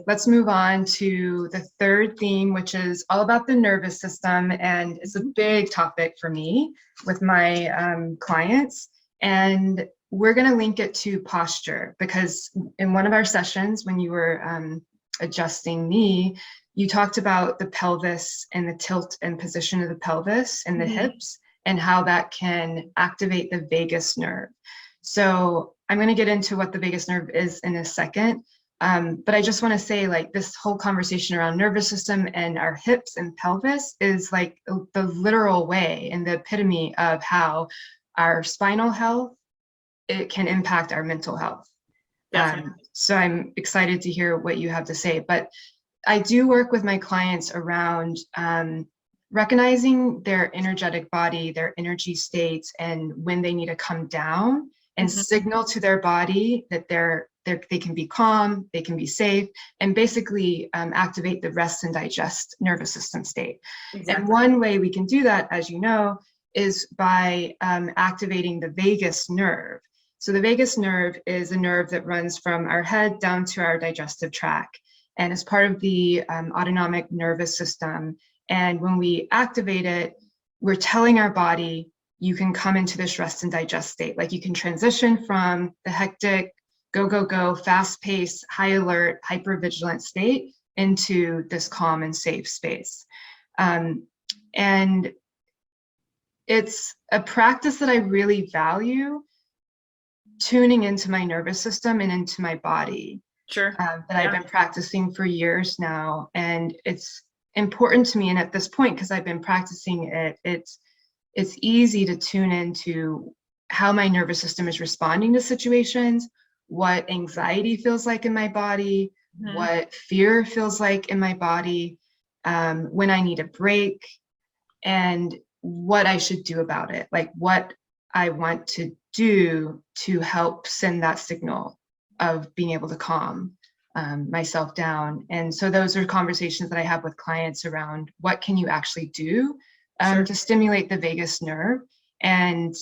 let's move on to the third theme, which is all about the nervous system. And it's a big topic for me with my clients. And we're going to link it to posture, because in one of our sessions, when you were adjusting me, you talked about the pelvis and the tilt and position of the pelvis and the hips, and how that can activate the vagus nerve. So I'm going to get into what the vagus nerve is in a second. But I just want to say, like, this whole conversation around nervous system and our hips and pelvis is like the literal way and the epitome of how our spinal health, it can impact our mental health. So I'm excited to hear what you have to say. But I do work with my clients around recognizing their energetic body, their energy states, and when they need to come down and signal to their body that they can be calm, they can be safe, and basically activate the rest and digest nervous system state. And one way we can do that, as you know, is by activating the vagus nerve. So the vagus nerve is a nerve that runs from our head down to our digestive tract, and is part of the autonomic nervous system. And when we activate it, we're telling our body, you can come into this rest and digest state. Like, you can transition from the hectic, go, fast-paced, high alert, hyper-vigilant state into this calm and safe space. And it's a practice that I really value, tuning into my nervous system and into my body. That I've been practicing for years now. And it's important to me. And at this point, because I've been practicing it, it's easy to tune into how my nervous system is responding to situations, what anxiety feels like in my body, what fear feels like in my body, when I need a break, and what I should do about it, like what I want to do to help send that signal of being able to calm myself down. And so those are conversations that I have with clients around what can you actually do to stimulate the vagus nerve. And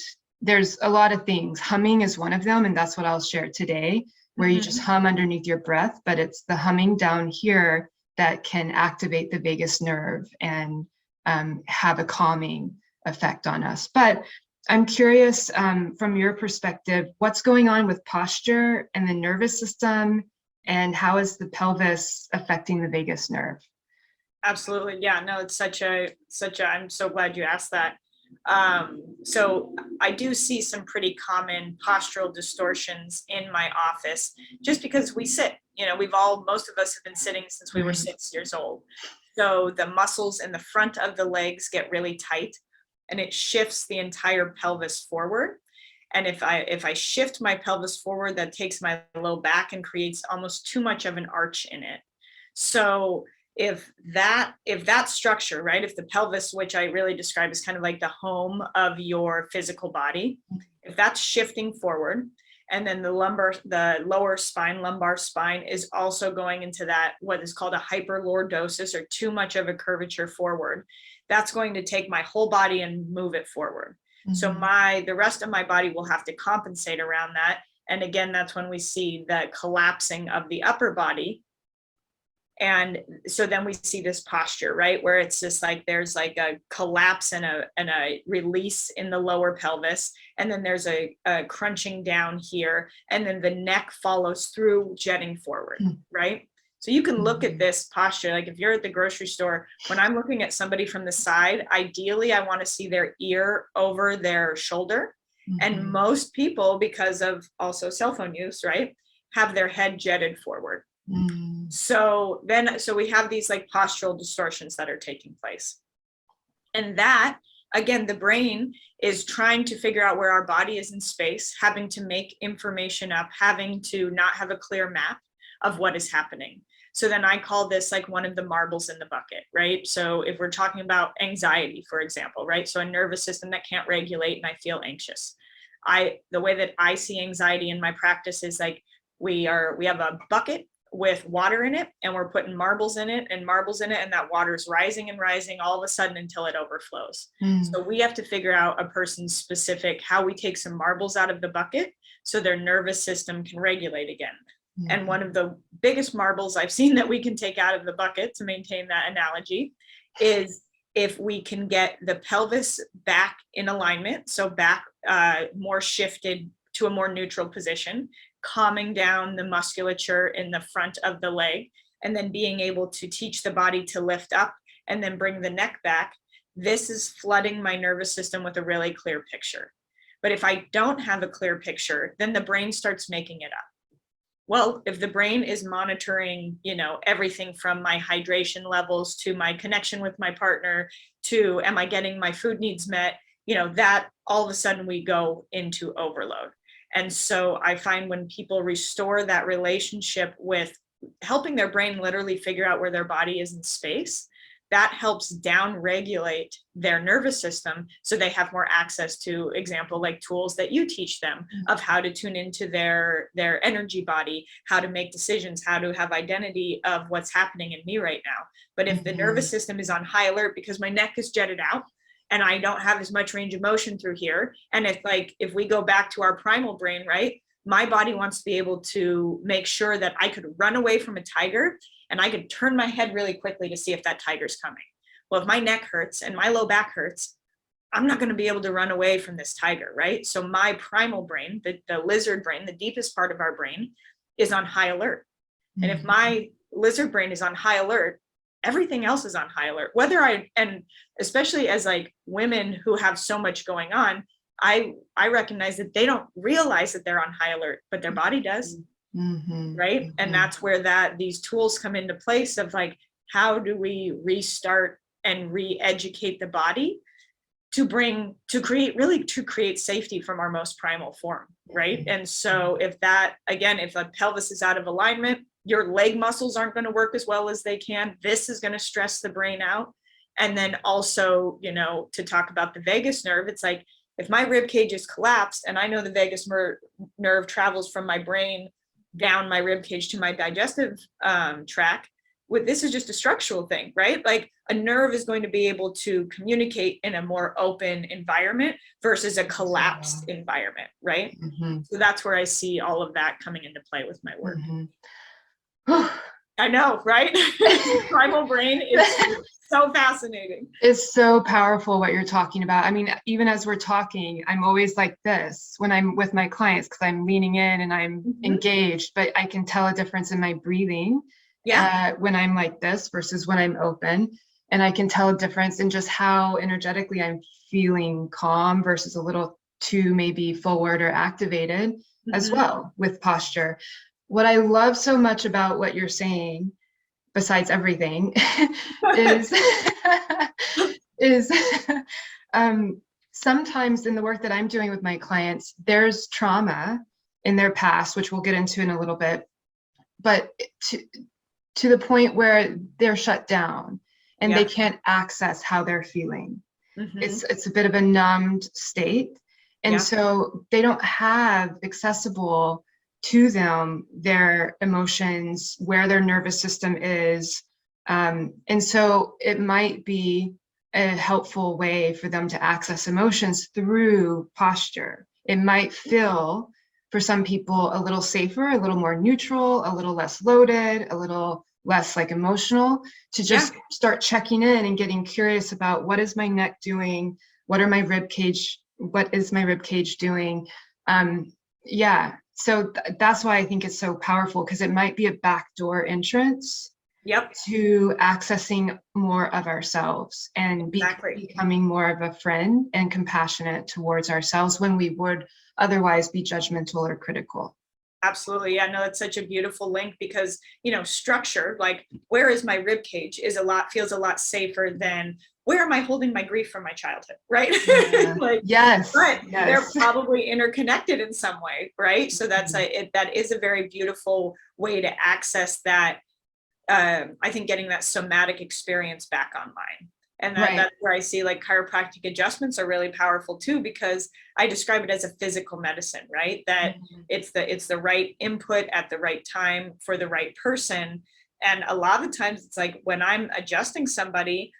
there's a lot of things. Humming is one of them, and that's what I'll share today, where you just hum underneath your breath, but it's the humming down here that can activate the vagus nerve and have a calming effect on us. But I'm curious, from your perspective, what's going on with posture and the nervous system, and how is the pelvis affecting the vagus nerve? Absolutely. Yeah, no, it's I'm so glad you asked that. So I do see some pretty common postural distortions in my office, just because we sit, most of us have been sitting since we were 6 years old. So the muscles in the front of the legs get really tight, and it shifts the entire pelvis forward. And if I shift my pelvis forward, that takes my low back and creates almost too much of an arch in it. So if that structure, right, if the pelvis, which I really describe as kind of like the home of your physical body, if that's shifting forward, and then the lower spine, lumbar spine, is also going into that, what is called a hyperlordosis, or too much of a curvature forward, that's going to take my whole body and move it forward. So the rest of my body will have to compensate around that. And again, that's when we see the collapsing of the upper body. And so then we see this posture, right, where it's just like there's like a collapse and a release in the lower pelvis, and then there's a crunching down here, and then the neck follows through, jetting forward, right? So you can look at this posture, like if you're at the grocery store, when I'm looking at somebody from the side, ideally I want to see their ear over their shoulder. And most people, because of also cell phone use, right, have their head jetted forward. So we have these like postural distortions that are taking place. And that, again, the brain is trying to figure out where our body is in space, having to make information up, having to not have a clear map of what is happening. So then I call this like one of the marbles in the bucket, right? So if we're talking about anxiety, for example, right? So a nervous system that can't regulate and I feel anxious. The way that I see anxiety in my practice is like we have a bucket with water in it, and we're putting marbles in it, and that water is rising and rising all of a sudden until it overflows. So we have to figure out a person's specific, how we take some marbles out of the bucket so their nervous system can regulate again. And one of the biggest marbles I've seen that we can take out of the bucket, to maintain that analogy, is if we can get the pelvis back in alignment, so back more shifted to a more neutral position, calming down the musculature in the front of the leg, and then being able to teach the body to lift up and then bring the neck back. This is flooding my nervous system with a really clear picture. But if I don't have a clear picture, then the brain starts making it up. Well, if the brain is monitoring, everything from my hydration levels to my connection with my partner to am I getting my food needs met, that all of a sudden we go into overload. And so I find when people restore that relationship with helping their brain literally figure out where their body is in space, that helps down regulate their nervous system so they have more access to, example, like tools that you teach them of how to tune into their energy body, how to make decisions, how to have identity of what's happening in me right now. But if the nervous system is on high alert because my neck is jetted out and I don't have as much range of motion through here, and if we go back to our primal brain, right, my body wants to be able to make sure that I could run away from a tiger and I could turn my head really quickly to see if that tiger's coming. Well, if my neck hurts and my low back hurts, I'm not going to be able to run away from this tiger, right? So my primal brain, the lizard brain, the deepest part of our brain, is on high alert. And if my lizard brain is on high alert, everything else is on high alert. And especially as like women who have so much going on, I recognize that they don't realize that they're on high alert, but their body does. Right. And that's where these tools come into place of like, how do we restart and re-educate the body to create safety from our most primal form. Right. And so if the pelvis is out of alignment, your leg muscles aren't going to work as well as they can. This is going to stress the brain out. And then also, to talk about the vagus nerve, it's like, if my rib cage is collapsed and I know the vagus nerve travels from my brain down my rib cage to my digestive tract, this is just a structural thing, right? Like a nerve is going to be able to communicate in a more open environment versus a collapsed environment, right? So that's where I see all of that coming into play with my work. I know, right? Primal Brain is so fascinating. It's so powerful what you're talking about. I mean, even as we're talking, I'm always like this when I'm with my clients because I'm leaning in and I'm engaged, but I can tell a difference in my breathing when I'm like this versus when I'm open. And I can tell a difference in just how energetically I'm feeling calm versus a little too maybe forward or activated as well with posture. What I love so much about what you're saying, besides everything, is sometimes in the work that I'm doing with my clients, there's trauma in their past, which we'll get into in a little bit, but to the point where they're shut down and they can't access how they're feeling. It's a bit of a numbed state. And so they don't have accessible to them their emotions, where their nervous system is. And so it might be a helpful way for them to access emotions through posture. It might feel, for some people, a little safer, a little more neutral, a little less loaded, a little less like emotional, to just start checking in and getting curious about what is my neck doing? What is my rib cage doing? So that's why I think it's so powerful, because it might be a backdoor entrance to accessing more of ourselves and becoming more of a friend and compassionate towards ourselves when we would otherwise be judgmental or critical. Absolutely. Yeah, no, it's such a beautiful link because, structure, like where is my rib cage feels a lot safer than where am I holding my grief from my childhood, right? But they're probably interconnected in some way, right? So that is a very beautiful way to access that. I think getting that somatic experience back online. And that's where I see like chiropractic adjustments are really powerful too, because I describe it as a physical medicine, right? That it's the right input at the right time for the right person. And a lot of times it's like when I'm adjusting somebody,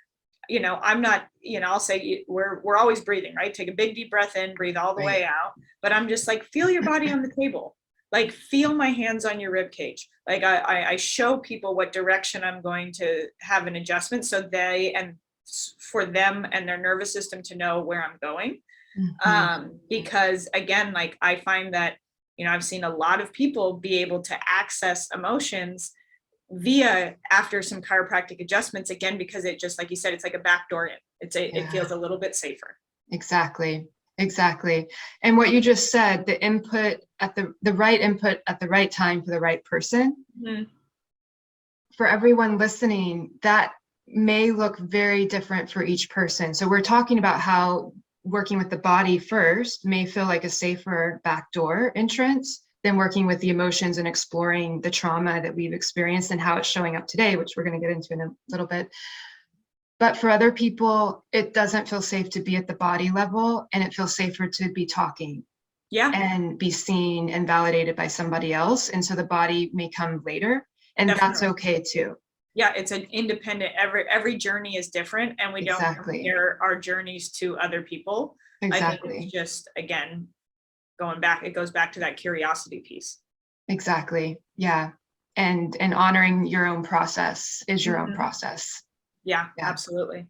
I'm not, I'll say we're always breathing, right? Take a big deep breath in, breathe all the way out. But I'm just like, feel your body on the table. like feel my hands on your rib cage. Like I show people what direction I'm going to have an adjustment, so for them and their nervous system to know where I'm going. Because again, like I find that, I've seen a lot of people be able to access emotions via after some chiropractic adjustments, again, because it just, like you said, it's like a back door in. It feels a little bit safer. Exactly. And what you just said, the input at the right input at the right time for the right person. For everyone listening, that may look very different for each person. So we're talking about how working with the body first may feel like a safer backdoor entrance than working with the emotions and exploring the trauma that we've experienced and how it's showing up today, which we're going to get into in a little bit. But for other people, it doesn't feel safe to be at the body level, and it feels safer to be talking. Yeah. And be seen and validated by somebody else. And so the body may come later, and Definitely. That's okay too. Yeah, it's an independent, every journey is different, and we don't compare our journeys to other people. I think it's just, again, it goes back to that curiosity piece. Exactly. Yeah. And honoring your own process is your own process. Yeah, absolutely.